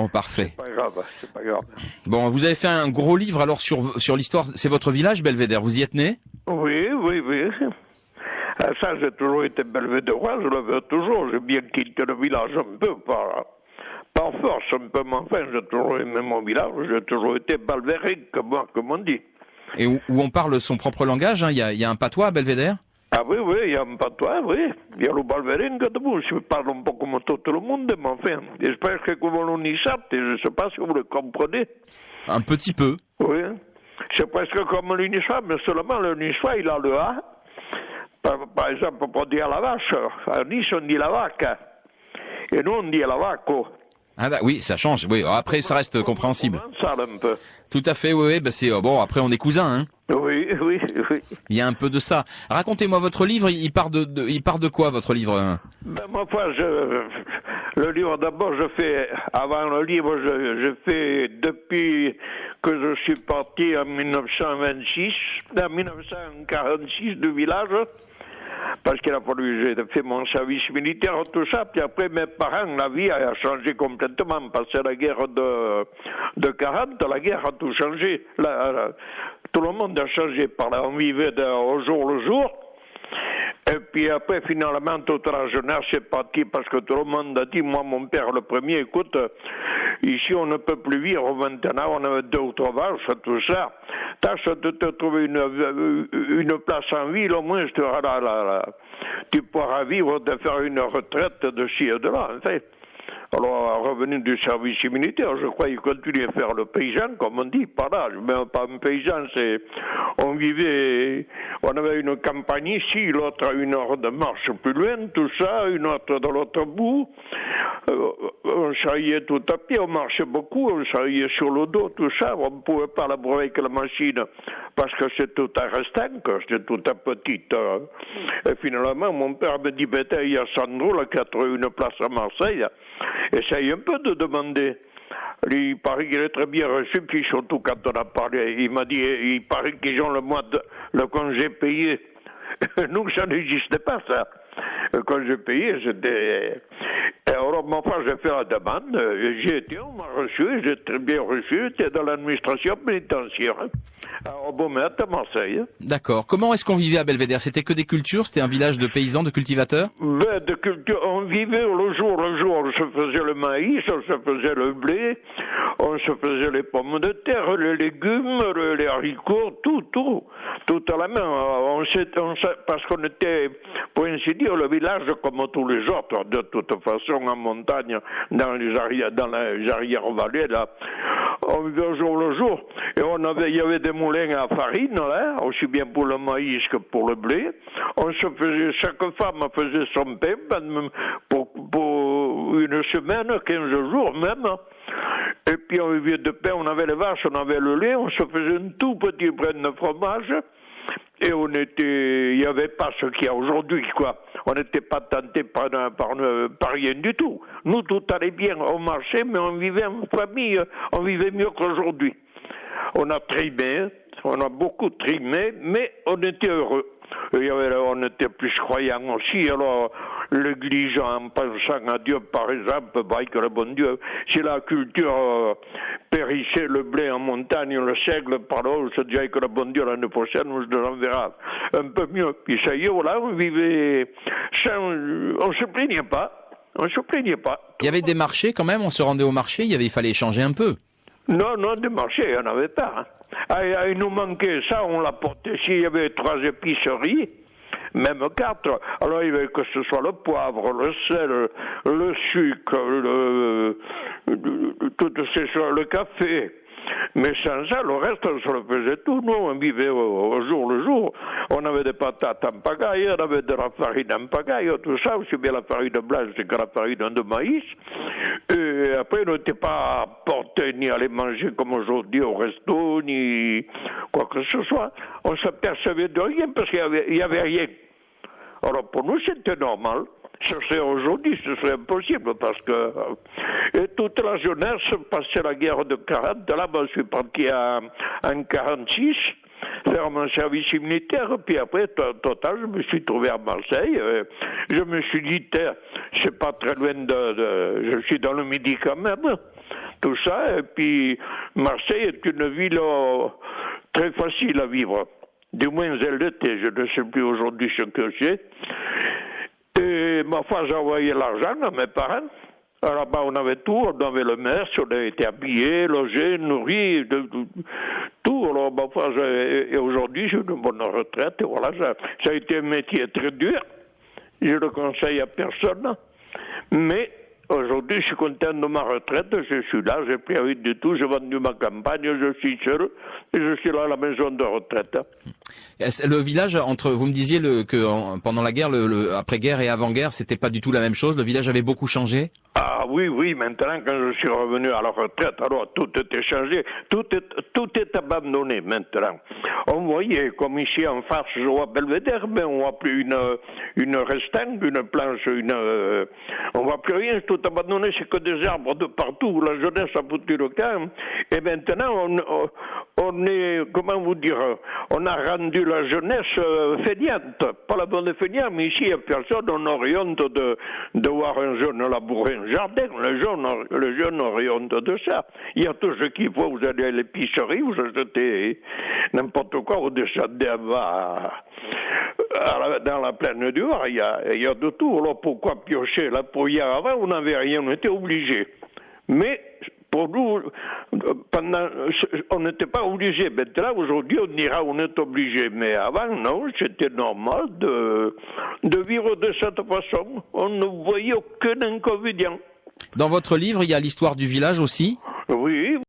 Oh, parfait. C'est pas grave. Bon, vous avez fait un gros livre alors sur l'histoire. C'est votre village, Belvédère. Vous y êtes né? Oui. Ça, j'ai toujours été belvédérois, je le veux toujours. J'ai bien quitté le village un peu par force, un peu, mais enfin, j'ai toujours aimé mon village, j'ai toujours été belvédérique, comme on dit. Et où on parle son propre langage, hein. Il y a un patois à Belvédère? Ah oui, il y a un patois, oui. Il y a le balvéringue de vous. Je parle un peu comme tout le monde, mais enfin, j'espère que vous le nichate, je ne sais pas si vous le comprenez. Un petit peu. Oui. C'est presque comme le niçois, mais seulement le niçois, il a le A. Par exemple, pour dire la vache, à Nice, on dit la vaque. Et nous, on dit la vaco. Ah oui, ça change. Oui, après, ça reste compréhensible. Ça, un peu. Tout à fait, oui. Bah c'est bon. Après, on est cousins, hein. Oui. Il y a un peu de ça. Racontez-moi votre livre. Il part de quoi, votre livre? Ben, ma foi, le livre, d'abord, avant le livre, je fais, depuis que je suis parti en 1946 du village, parce qu'il a fallu, j'ai fait mon service militaire, tout ça, puis après mes parents, la vie a changé complètement, parce que la guerre de 40, la guerre a tout changé, tout le monde a changé, par là, on vivait au jour le jour. Et puis après, finalement, toute la jeunesse est partie parce que tout le monde a dit, moi, mon père, le premier, écoute, ici, on ne peut plus vivre maintenant, on a 2 ou 3 vaches, tout ça. Tâche de te trouver une place en ville, au moins, tu pourras vivre de faire une retraite de ci et de là, en fait. Alors, revenu du service militaire, je crois qu'il continuait à faire le paysan, comme on dit, par là. Mais pas un paysan, on avait une campagne ici, l'autre à 1 heure de marche plus loin, tout ça, une autre de l'autre bout. On travaillait tout à pied, on marchait beaucoup, on travaillait sur le dos, tout ça. On ne pouvait pas labourer avec la machine parce que c'est tout à restant, c'est tout à petite. Et finalement, mon père me dit, il y a Sandro, là, qui a trouvé une place à Marseille. Essaye un peu de demander. Il paraît qu'il est très bien reçu, puis surtout quand on a parlé, il m'a dit, il paraît qu'ils ont le congé payé. Nous, ça n'existait pas, ça. Le congé payé, c'était... Et alors, ma foi, j'ai fait la demande, j'ai été, on m'a reçu, j'ai très bien reçu, j'étais dans l'administration pénitentiaire, à Beaumet, à Marseille. D'accord. Comment est-ce qu'on vivait à Belvédère? C'était que des cultures? C'était un village de paysans, de cultivateurs? Ben, de culture, on vivait le jour, on se faisait le maïs, on se faisait le blé, on se faisait les pommes de terre, les légumes, les haricots, tout à la main. Parce qu'on était, pour ainsi dire, le village comme tous les autres, de toute façon, en montagne, dans les arrière-vallées, là. On vivait au jour le jour. Et il y avait des moulins à farine, là, aussi bien pour le maïs que pour le blé. Chaque femme faisait son pain pour une semaine, 15 jours même. Et puis on vivait de pain, on avait les vaches, on avait le lait, on se faisait un tout petit brin de fromage. Et il n'y avait pas ce qu'il y a aujourd'hui, quoi. On n'était pas tenté par rien du tout. Nous, tout allait bien, on marchait, mais on vivait en famille, on vivait mieux qu'aujourd'hui. On a trimé, on a beaucoup trimé, mais on était heureux. On était plus croyants aussi, alors l'église en pensant à Dieu, par exemple, que le bon Dieu, si la culture périssait, le blé en montagne, le seigle par là, on se dirait que le bon Dieu l'année prochaine nous enverra un peu mieux. Puis ça y est, voilà, on vivait on se plaignait pas. Il y avait des marchés quand même, on se rendait au marché, il fallait échanger un peu. Non, des marchés, il n'y en avait pas. Il nous manquait ça, on l'apportait. S'il y avait 3 épiceries, même 4, alors il y avait que ce soit le poivre, le sel, le sucre, toutes ces choses, le café. Mais sans ça, le reste, on se le faisait tout. Nous, on vivait au jour le jour. On avait des patates en pagaille, on avait de la farine en pagaille, tout ça, aussi bien la farine blanche que la farine de maïs. Et après, on n'était pas porté ni à aller manger comme aujourd'hui au resto, ni quoi que ce soit. On s'apercevait de rien parce qu'il n'y avait rien. Alors pour nous, c'était normal. Ce serait aujourd'hui, ce serait impossible parce que toute la jeunesse passait la guerre de 40. Là, je suis parti en 46 faire mon service militaire. Puis après, total, je me suis trouvé à Marseille. Je me suis dit, c'est pas très loin je suis dans le Midi quand même. tout ça. Et puis, Marseille est une ville très facile à vivre. Du moins, elle l'était. Je ne sais plus aujourd'hui ce que c'est. Et ma foi, j'envoyais l'argent à mes parents. Là-bas, on avait tout, on avait le merce, on avait été habillé, logé, nourri, tout. Alors, ma foi, et aujourd'hui, j'ai une bonne retraite. Et voilà, ça a été un métier très dur. Je le conseille à personne. Mais aujourd'hui, je suis content de ma retraite. Je suis là, j'ai plus envie de tout. J'ai vendu ma campagne, je suis seul. Et je suis là à la maison de retraite. Le village, vous me disiez que pendant la guerre, après-guerre et avant-guerre, c'était pas du tout la même chose. Le village avait beaucoup changé. Ah oui, maintenant quand je suis revenu à la retraite, alors tout était changé, tout est abandonné maintenant. On voyait, comme ici en face, je vois Belvédère, mais on voit plus une restante, une planche, on voit plus rien, tout abandonné, c'est que des arbres de partout, la jeunesse a foutu le camp, et maintenant on est, comment vous dire, on a rendu la jeunesse feignante, pas la bonne feignante, mais ici, il n'y a personne, on aurait honte de voir un jeune labourer un jardin, le jeune aurait honte de ça. Il y a tout ce qu'il faut, vous allez à l'épicerie, vous achetez n'importe quoi, vous descendez dans la plaine du Var, il y a de tout. Alors pourquoi piocher là pour hier avant, on n'avait rien, on était obligé. Mais pour nous, on n'était pas obligé. Maintenant, aujourd'hui, on dira on est obligé. Mais avant, non, c'était normal de vivre de cette façon. On ne voyait aucun inconvénient. Dans votre livre, il y a l'histoire du village aussi. Oui.